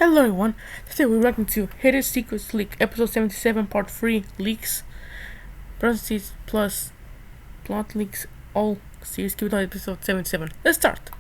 Hello everyone, today we're reacting to Hidden Secrets Leak, episode 77, part 3, Leaks, parentheses, plus, plot leaks, all series, keep it on episode 77. Let's start!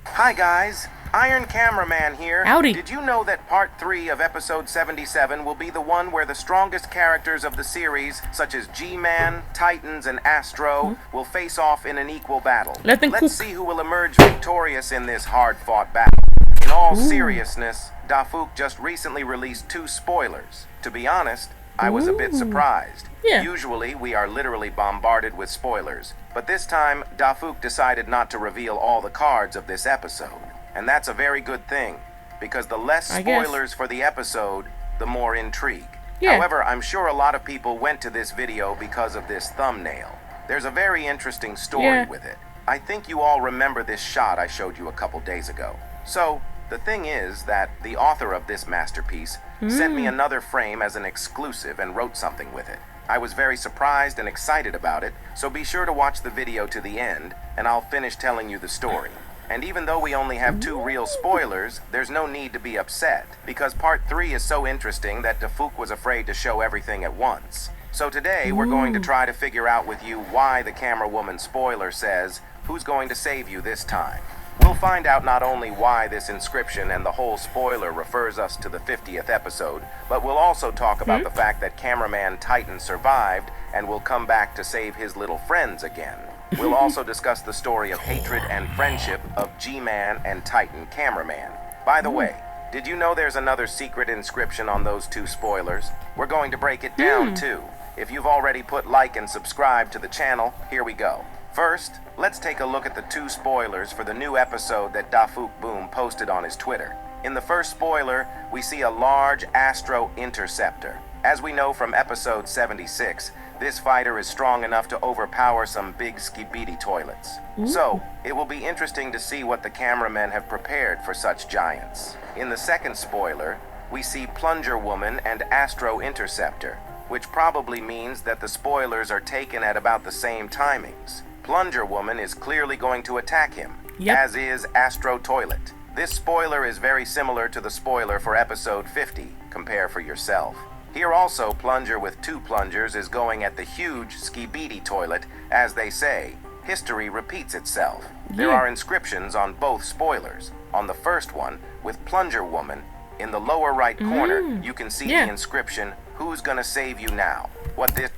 Hi guys, Iron Cameraman here. Howdy. Did you know that part 3 of episode 77 will be the one where the strongest characters of the series, such as G-Man, Titans, and Astro, will face off in an equal battle? Let them Let's cook. see who will emerge victorious in this hard-fought battle. In all seriousness, Dafuk just recently released 2 spoilers. To be honest, I was a bit surprised. Yeah. Usually, we are literally bombarded with spoilers, but this time, Dafuk decided not to reveal all the cards of this episode. And that's a very good thing, because the less I guess. spoilers for the episode, the more intrigue. Yeah. However, I'm sure a lot of people went to this video because of this thumbnail. There's a very interesting story Yeah. with it. I think you all remember this shot I showed you a couple days ago. So, the thing is that the author of this masterpiece sent me another frame as an exclusive and wrote something with it. I was very surprised and excited about it, so be sure to watch the video to the end, and I'll finish telling you the story. And even though we only have 2 real spoilers, there's no need to be upset, because part 3 is so interesting that Dafuk was afraid to show everything at once. So today, we're going to try to figure out with you why the camera woman spoiler says, "Who's going to save you this time?" We'll find out not only why this inscription and the whole spoiler refers us to the 50th episode, but we'll also talk about the fact that cameraman Titan survived and will come back to save his little friends again. We'll also discuss the story of hatred and friendship of G-Man and Titan cameraman. By the way, did you know there's another secret inscription on those 2 spoilers? We're going to break it down too. If you've already put like and subscribe to the channel, here we go. First, let's take a look at the 2 spoilers for the new episode that Dafuk Boom posted on his Twitter. In the first spoiler, we see a large Astro Interceptor. As we know from episode 76, this fighter is strong enough to overpower some big skibidi toilets. So, it will be interesting to see what the cameramen have prepared for such giants. In the second spoiler, we see Plunger Woman and Astro Interceptor, which probably means that the spoilers are taken at about the same timings. Plunger Woman is clearly going to attack him, Yep. as is Astro Toilet. This spoiler is very similar to the spoiler for episode 50, compare for yourself. Here also, Plunger with 2 plungers is going at the huge skibidi toilet. As they say, history repeats itself. There Yeah. are inscriptions on both spoilers. On the first one, with Plunger Woman, in the lower right corner, you can see Yeah. the inscription, "Who's gonna save you now?" What this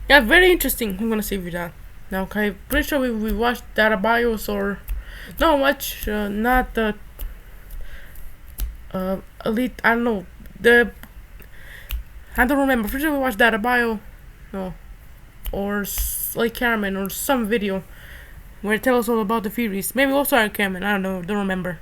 Yeah, very interesting. I'm gonna save you that. Now, okay, pretty sure we watched Data Bios or not much, not the Elite. I don't know I don't remember. Pretty sure we watched Data Bio, no, or like Cameron or some video where it tells us all about the theories. Maybe also Iron Cameron. I don't know. Don't remember.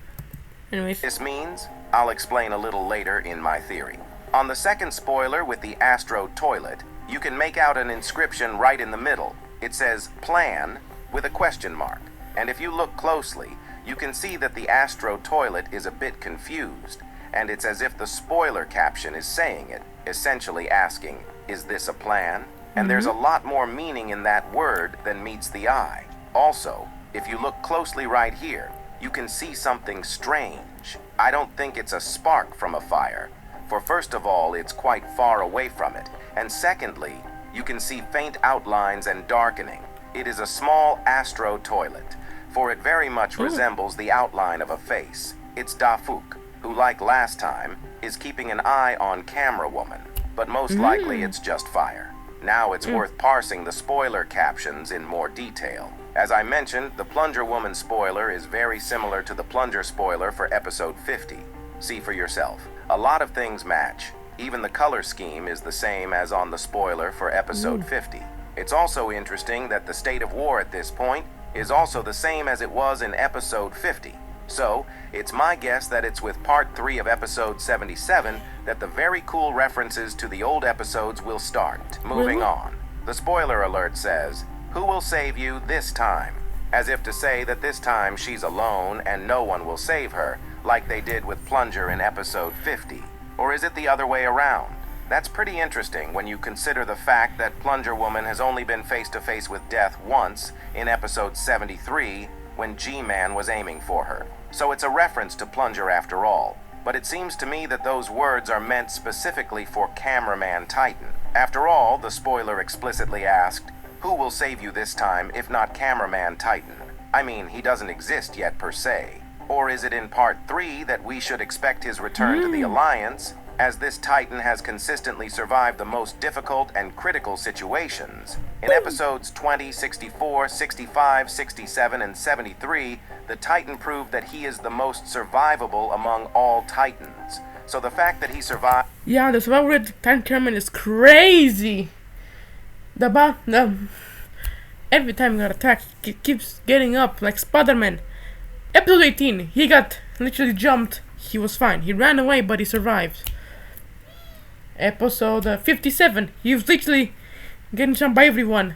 Anyways, means, I'll explain a little later in my theory. On the second spoiler with the Astro Toilet, you can make out an inscription right in the middle. It says "Plan" with a question mark. And if you look closely, you can see that the Astro Toilet is a bit confused, and it's as if the spoiler caption is saying it, essentially asking, "Is this a plan?" And there's a lot more meaning in that word than meets the eye. Also, if you look closely right here, you can see something strange. I don't think it's a spark from a fire, for first of all, it's quite far away from it, and secondly, you can see faint outlines and darkening. It is a small Astro Toilet, for it very much resembles the outline of a face. It's Dafuk, who, like last time, is keeping an eye on Camera Woman, but most likely it's just fire. Now it's worth parsing the spoiler captions in more detail. As I mentioned, the Plunger Woman spoiler is very similar to the Plunger spoiler for episode 50. See for yourself. A lot of things match. Even the color scheme is the same as on the spoiler for episode 50. It's also interesting that the state of war at this point is also the same as it was in episode 50. So, it's my guess that it's with part 3 of episode 77 that the very cool references to the old episodes will start. Moving on. The spoiler alert says, "Who will save you this time?" As if to say that this time she's alone and no one will save her, like they did with Plunger in episode 50. Or is it the other way around? That's pretty interesting when you consider the fact that Plunger Woman has only been face to face with death once in episode 73, when G-Man was aiming for her. So it's a reference to Plunger after all. But it seems to me that those words are meant specifically for Cameraman Titan. After all, the spoiler explicitly asked, who will save you this time if not Cameraman Titan? I mean, he doesn't exist yet per se. Or is it in part 3 that we should expect his return to the Alliance, as this Titan has consistently survived the most difficult and critical situations? In episodes 20, 64, 65, 67, and 73, the Titan proved that he is the most survivable among all Titans. So the fact that he survived... Yeah, the survival rate of Titan Cameraman is crazy. Every time he got attacked, he keeps getting up, like Spider-Man. Episode 18, he got literally jumped. He was fine. He ran away, but he survived. Episode 57, he was literally getting jumped by everyone.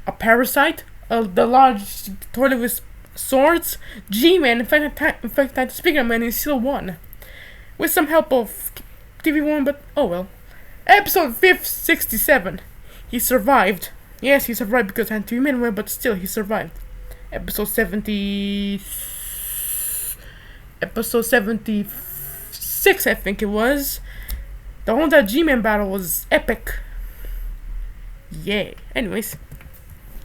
A parasite, the large toilet with swords, G-Man, in fact, Speakerman, he still won. With some help of TV1, but oh well. Episode 67, he survived. Yes, he survived because TV-Man won, but still, he survived. Episode 76, I think it was. The Honda G-Man battle was epic. Yeah. Anyways.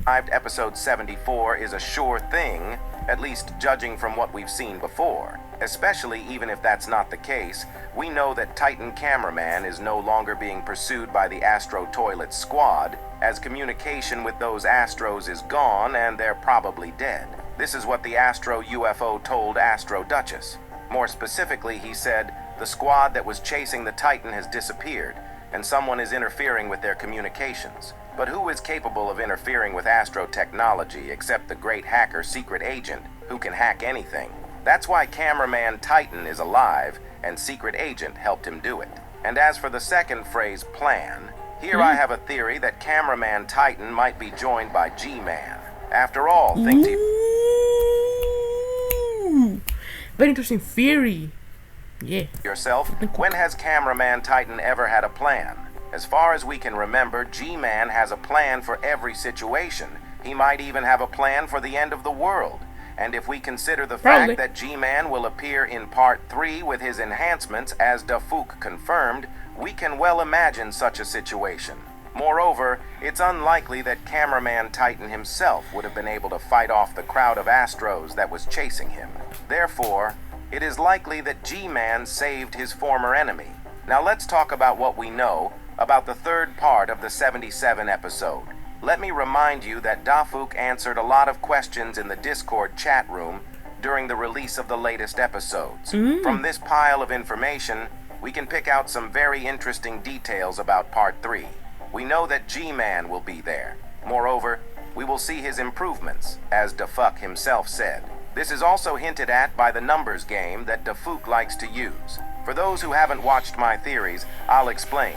Episode 74 is a sure thing, at least judging from what we've seen before. Especially even if that's not the case, we know that Titan Cameraman is no longer being pursued by the Astro Toilet Squad, as communication with those Astros is gone and they're probably dead. This is what the Astro UFO told Astro Duchess. More specifically, he said, the squad that was chasing the Titan has disappeared, and someone is interfering with their communications. But who is capable of interfering with Astro technology except the great hacker Secret Agent, who can hack anything? That's why Cameraman Titan is alive, and Secret Agent helped him do it. And as for the second phrase, plan, here I have a theory that Cameraman Titan might be joined by G-Man. After all, things he... Very interesting theory. Yeah. Yourself, when has Cameraman Titan ever had a plan? As far as we can remember, G-Man has a plan for every situation. He might even have a plan for the end of the world. And if we consider the fact that G-Man will appear in part 3 with his enhancements, as Dafuk confirmed, we can well imagine such a situation. Moreover, it's unlikely that Cameraman Titan himself would have been able to fight off the crowd of Astros that was chasing him. Therefore, it is likely that G-Man saved his former enemy. Now let's talk about what we know about the third part of the 77 episode. Let me remind you that Dafuk answered a lot of questions in the Discord chat room during the release of the latest episodes. From this pile of information, we can pick out some very interesting details about part 3. We know that G-Man will be there. Moreover, we will see his improvements, as Dafuk himself said. This is also hinted at by the numbers game that Dafuk likes to use. For those who haven't watched my theories, I'll explain.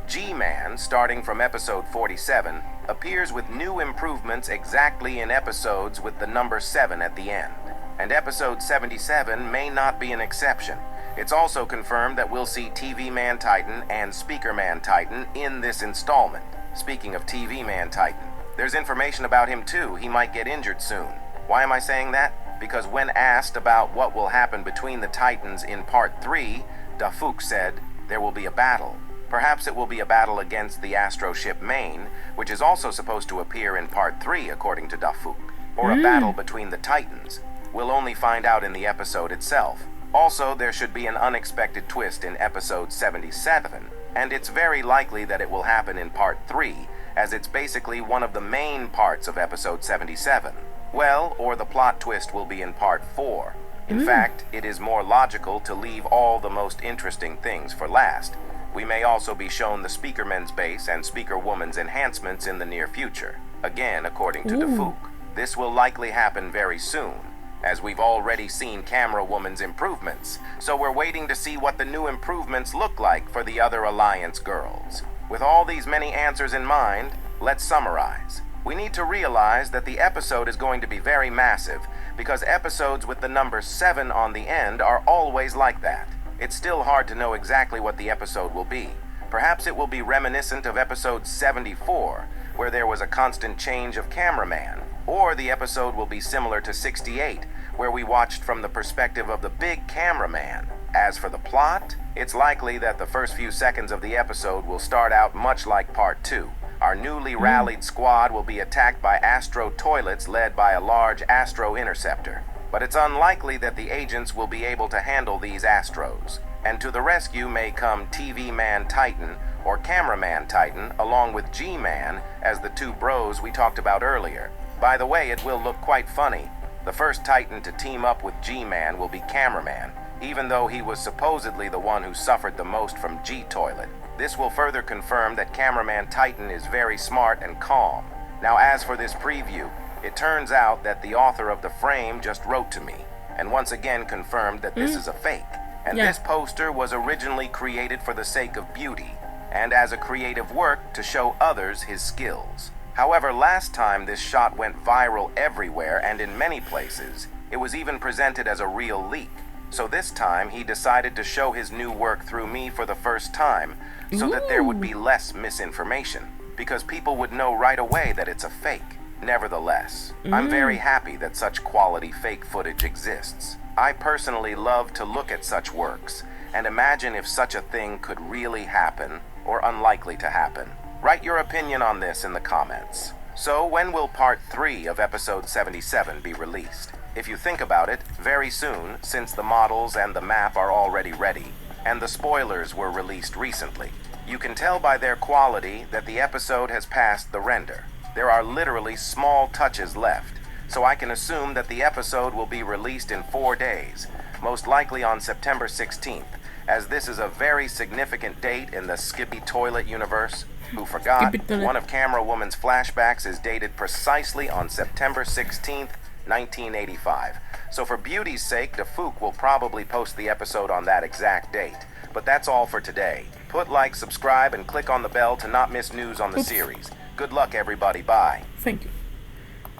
G-Man, starting from episode 47, appears with new improvements exactly in episodes with the number 7 at the end. And episode 77 may not be an exception. It's also confirmed that we'll see TV Man Titan and Speaker Man Titan in this installment. Speaking of TV Man Titan, there's information about him too. He might get injured soon. Why am I saying that? Because when asked about what will happen between the Titans in part 3, Dafuk said there will be a battle. Perhaps it will be a battle against the Astro ship Maine, which is also supposed to appear in part 3 according to Dafuk. Or a battle between the Titans. We'll only find out in the episode itself. Also, there should be an unexpected twist in episode 77, and it's very likely that it will happen in part 3, as it's basically one of the main parts of episode 77. Well, or the plot twist will be in part 4. In fact, it is more logical to leave all the most interesting things for last. We may also be shown the Speakerman's base and Speakerwoman's enhancements in the near future. Again, according to Dafuk. This will likely happen very soon, as we've already seen Camera Woman's improvements, so we're waiting to see what the new improvements look like for the other Alliance girls. With all these many answers in mind, let's summarize. We need to realize that the episode is going to be very massive, because episodes with the number 7 on the end are always like that. It's still hard to know exactly what the episode will be. Perhaps it will be reminiscent of episode 74, where there was a constant change of cameraman. Or the episode will be similar to 68, where we watched from the perspective of the big cameraman. As for the plot, it's likely that the first few seconds of the episode will start out much like part 2. Our newly rallied squad will be attacked by Astro toilets led by a large Astro interceptor. But it's unlikely that the agents will be able to handle these Astros. And to the rescue may come TV Man Titan or Cameraman Titan along with G-Man as the two bros we talked about earlier. By the way, it will look quite funny. The first Titan to team up with G-Man will be Cameraman, even though he was supposedly the one who suffered the most from G-Toilet. This will further confirm that Cameraman Titan is very smart and calm. Now as for this preview, it turns out that the author of the frame just wrote to me, and once again confirmed that this is a fake. And this poster was originally created for the sake of beauty, and as a creative work to show others his skills. However, last time this shot went viral everywhere and in many places. It was even presented as a real leak. So this time he decided to show his new work through me for the first time, so that there would be less misinformation, because people would know right away that it's a fake. Nevertheless, I'm very happy that such quality fake footage exists. I personally love to look at such works and imagine if such a thing could really happen or unlikely to happen. Write your opinion on this in the comments. So when will part 3 of episode 77 be released? If you think about it, very soon, since the models and the map are already ready, and the spoilers were released recently. You can tell by their quality that the episode has passed the render. There are literally small touches left, so I can assume that the episode will be released in 4 days, most likely on September 16th, as this is a very significant date in the Skippy Toilet universe. Who forgot, one of Camera Woman's flashbacks is dated precisely on September 16th, 1985. So for beauty's sake, DeFook will probably post the episode on that exact date. But that's all for today. Put like, subscribe, and click on the bell to not miss news on the series. Good luck, everybody. Bye. Thank you.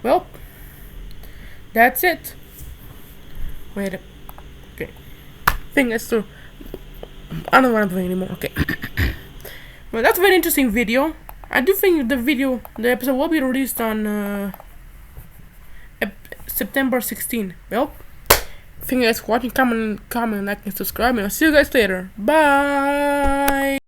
Well, that's it. Wait a... Okay. Thing is to... I don't want to do anymore. Okay. Well, that's a very interesting video. I do think the episode will be released on September 16. Well, thank you guys for watching. Comment, like, and subscribe. And I'll see you guys later. Bye.